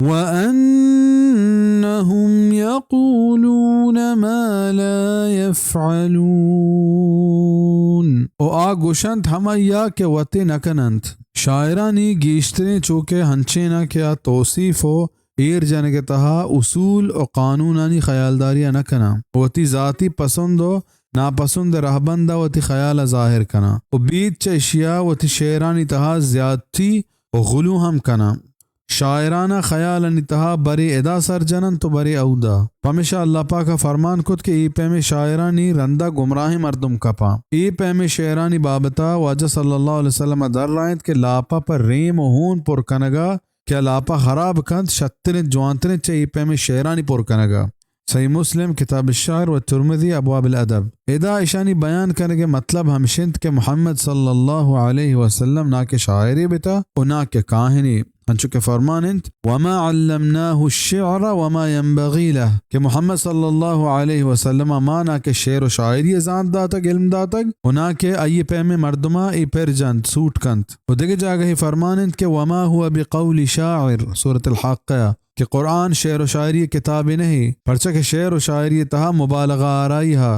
वअन्नहुम यक़ूलून मा ला यफ़अलून ओ आ गोशंत हमया के वते नकनंत शायरानी गीश्तने चूके हंचे न क्या तौसीफ़ो एर जन के तहा उसूल और कानूनानी ख्यालदारियाँ न कना वती ज़ाती पसंदो नापसंद रहबंदा वती ख्याल ज़ाहिर कना और बीच अशिया वती शेरानी तहा ज़्यादती और गुलू हम कना शायराना ख्याल नितहा बरे एदा सर जनन तो बरे औदा हमेशा अल्लाह पाक का फरमान खुद के ई पे में शायरानी रंदा गुमराही मर्दुम कपा ई पे में शेरानी बाबता वाजा सल्लल्लाहु अलैहि वसल्लम दर रायत के लापा पर रेम हून पुर कनगा क्या लापा खराब कंद शत्तने जवानतने चे ई पे में शेरानी पुर कनगा सही मुस्लिम किताब शायर व तुर्मदी अबवाब अदब एदा ईशानी बयान करने के मतलब हमशिंद के मोहम्मद सल्लल्लाहु अलैहि वसल्लम ना के शायरी बेटा और ना के कहानी चुके फरमानंत वमा अल्लमनाहु अश्शिअर वमा यंबगी लह के मोहम्मद सल्लल्लाहु अलैहि वसल्लम माना के शेर व शायरी जान दातक इल्म दातक उना के आये पे में मर्दमा ई पर जंत सूट कंत और देखे जागा ही फरमानंत के वमा हुआ बिकौली शायर सूरत अल-हाक़्क़ा कि कुरान शेर व शायरी किताब नहीं परचा के शेर व शायरी तहा मुबालगा आराई हा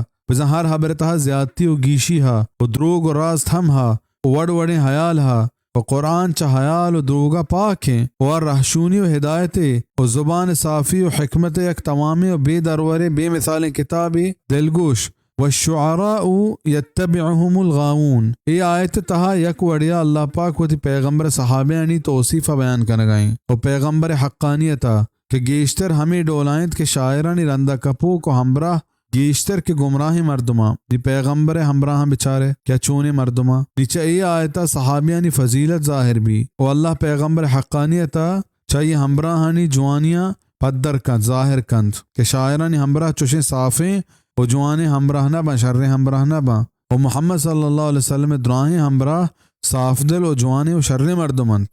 हर हबर तहा ज्यादती व गीशी हा व द्रोग व राज थम हा वड़ वड़े हयाल हा और कुरान चहयाल और द्रोगा पाक हैं और रहशूनी व हिदायतें और ज़ुबान साफ़ी और हिकमत एक तमामी और बेदरवरे बेमिसाल किताबी दिलगोश व शुअराउ यत्तबिउहुमुल गावून ये आयत तहा यक वड़िया अल्लाह पाक वती पैगम्बर सहाबयानी तौसीफ़ा बयान करने गई और पैगम्बर हक्कानियता के गेश्तर हमें डोलायत के शायरानी रंदा कपू को हमरा गेश्तर के गुमराही मर्दुमा दी पैगम्बर हमराह बेचारे क्या चूने मर्दुमा नीचे ये आयता सहाबियानी फजीलत जाहिर भी और अल्लाह पैगम्बर हक्कानियता चाहिए हमराहानी जवानियाँ पद्दर कंद जाहिर कंद के शायरानी हमराह चुशे साफ़े और जवाने हमराह न बा शर्रे हमराह न बा और मोहम्मद सल्लल्लाहु अलैहि वसल्लम दुआएं हमराह साफ दिल और जवाने और शर्रे मर्दुमंत